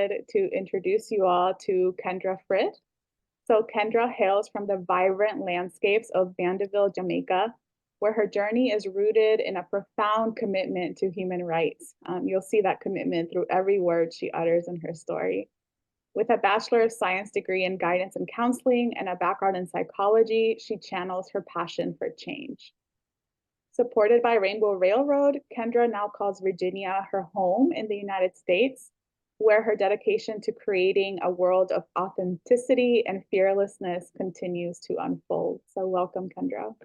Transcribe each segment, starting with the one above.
excited to introduce you all to Kendra Frith. So Kendra hails from the vibrant landscapes of Mandeville, Jamaica, where her journey is rooted in a profound commitment to human rights. You'll see that commitment through every word she utters in her story. With a Bachelor of Science degree in guidance and counseling and a background in psychology, she channels her passion for change. Supported by Rainbow Railroad, Kendra now calls Virginia her home in the United States, where her dedication to creating a world of authenticity and fearlessness continues to unfold. So welcome, Kendra.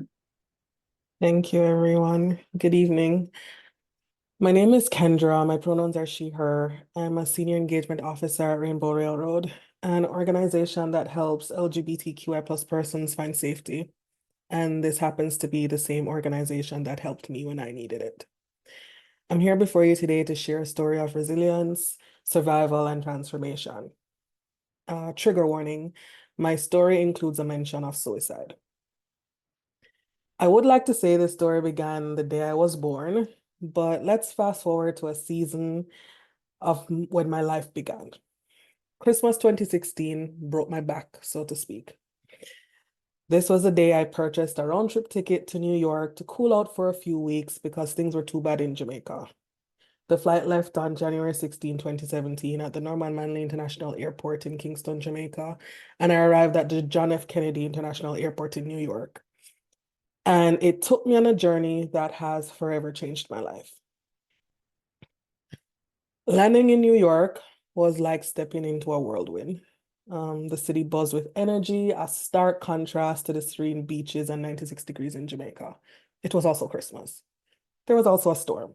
Thank you, everyone. Good evening. My name is Kendra. My pronouns are she, her. I'm a senior engagement officer at Rainbow Railroad, an organization that helps LGBTQI+ persons find safety. And this happens to be the same organization that helped me when I needed it. I'm here before you today to share a story of resilience, survival, and transformation. Trigger warning, my story includes a mention of suicide. I would like to say this story began the day I was born, but let's fast forward to a season of when my life began. Christmas 2016 broke my back, so to speak. This was the day I purchased a round trip ticket to New York to cool out for a few weeks because things were too bad in Jamaica. The flight left on January 16, 2017 at the Norman Manley International Airport in Kingston, Jamaica, and I arrived at the John F. Kennedy International Airport in New York. And it took me on a journey that has forever changed my life. Landing in New York was like stepping into a whirlwind. The city buzzed with energy, a stark contrast to the serene beaches and 96 degrees in Jamaica. It was also Christmas. There was also a storm.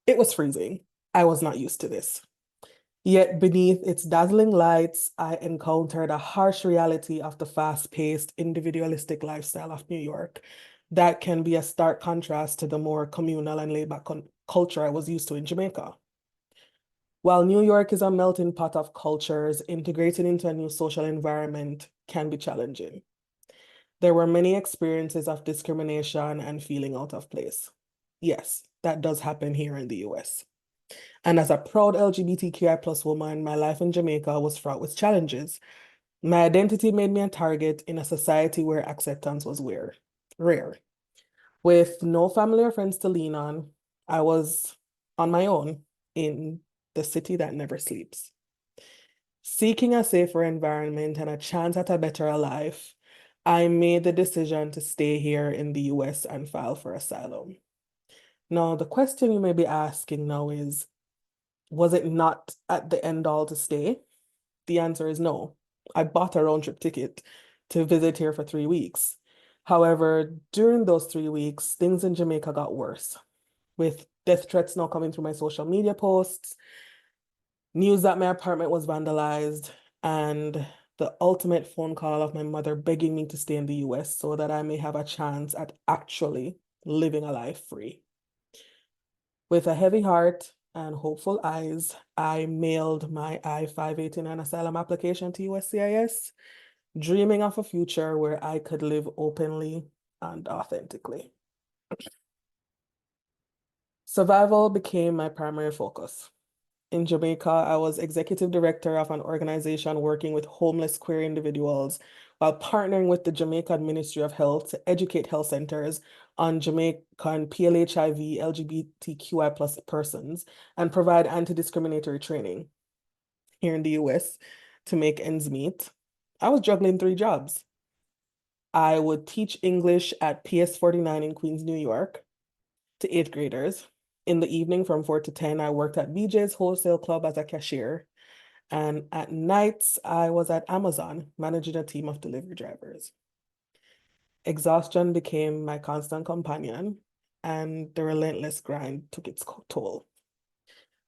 It was freezing. I was not used to this. Yet beneath its dazzling lights, I encountered a harsh reality of the fast-paced, individualistic lifestyle of New York that can be a stark contrast to the more communal and laid-back culture I was used to in Jamaica. While New York is a melting pot of cultures, integrating into a new social environment can be challenging. There were many experiences of discrimination and feeling out of place. Yes, that does happen here in the US. And as a proud LGBTQI+ woman, my life in Jamaica was fraught with challenges. My identity made me a target in a society where acceptance was rare. With no family or friends to lean on, I was on my own in the city that never sleeps. Seeking a safer environment and a chance at a better life, I made the decision to stay here in the US and file for asylum. Now, the question you may be asking now is, was it not at the end all to stay? The answer is no. I bought a round trip ticket to visit here for 3 weeks. However, during those 3 weeks, things in Jamaica got worse, with death threats now coming through my social media posts, news that my apartment was vandalized, and the ultimate phone call of my mother begging me to stay in the US so that I may have a chance at actually living a life free. With a heavy heart and hopeful eyes, I mailed my I-589 asylum application to USCIS, dreaming of a future where I could live openly and authentically. Survival became my primary focus. In Jamaica, I was executive director of an organization working with homeless queer individuals while partnering with the Jamaican Ministry of Health to educate health centers on Jamaican PLHIV LGBTQI+ persons and provide anti-discriminatory training here in the US to make ends meet. I was juggling 3 jobs. I would teach English at PS49 in Queens, New York to 8th graders. In the evening from 4 to 10, I worked at BJ's Wholesale Club as a cashier. And at nights, I was at Amazon managing a team of delivery drivers. Exhaustion became my constant companion, and the relentless grind took its toll.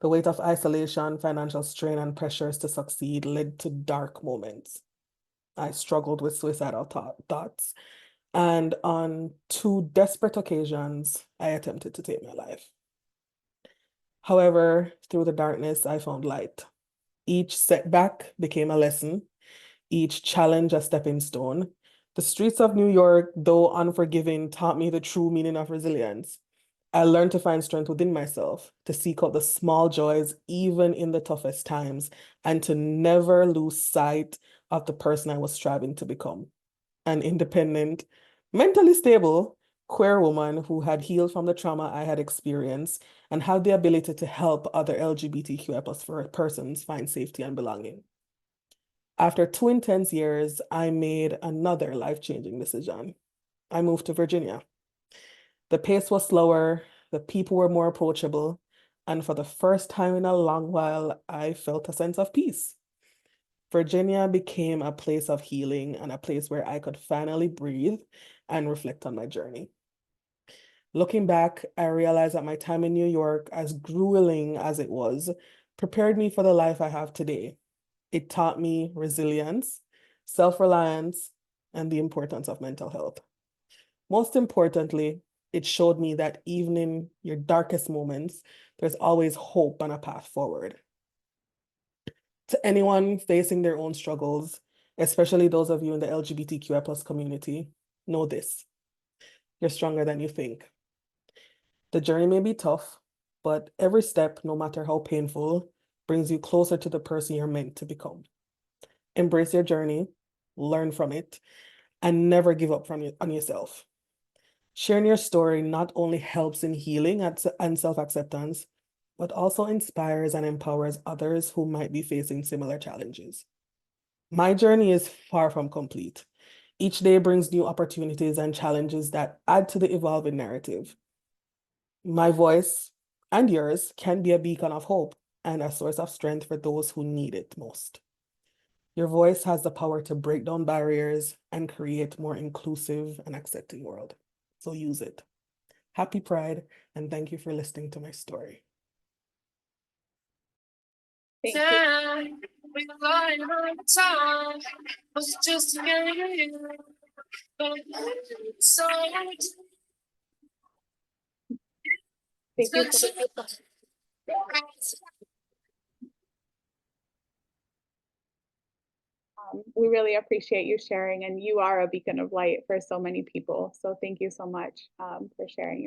The weight of isolation, financial strain, and pressures to succeed led to dark moments. I struggled with suicidal thoughts, and on 2 desperate occasions, I attempted to take my life. However, through the darkness, I found light. Each setback became a lesson, each challenge a stepping stone. The streets of New York, though unforgiving, taught me the true meaning of resilience. I learned to find strength within myself, to seek out the small joys, even in the toughest times, and to never lose sight of the person I was striving to become. An independent, mentally stable, queer woman who had healed from the trauma I had experienced and had the ability to help other LGBTQI plus persons find safety and belonging. After 2 intense years, I made another life-changing decision. I moved to Virginia. The pace was slower, the people were more approachable, and for the first time in a long while, I felt a sense of peace. Virginia became a place of healing and a place where I could finally breathe and reflect on my journey. Looking back, I realized that my time in New York, as grueling as it was, prepared me for the life I have today. It taught me resilience, self-reliance, and the importance of mental health. Most importantly, it showed me that even in your darkest moments, there's always hope and a path forward. To anyone facing their own struggles, especially those of you in the LGBTQI plus community, know this: you're stronger than you think. The journey may be tough, but every step, no matter how painful, brings you closer to the person you're meant to become. Embrace your journey, learn from it, and never give up on yourself. Sharing your story not only helps in healing and self-acceptance, but also inspires and empowers others who might be facing similar challenges. My journey is far from complete. Each day brings new opportunities and challenges that add to the evolving narrative. My voice and yours can be a beacon of hope and a source of strength for those who need it most. Your voice has the power to break down barriers and create a more inclusive and accepting world. So use it. Happy Pride, and thank you for listening to my story. Thank you. Thank you so much. We really appreciate you sharing, and you are a beacon of light for so many people. So thank you so much for sharing.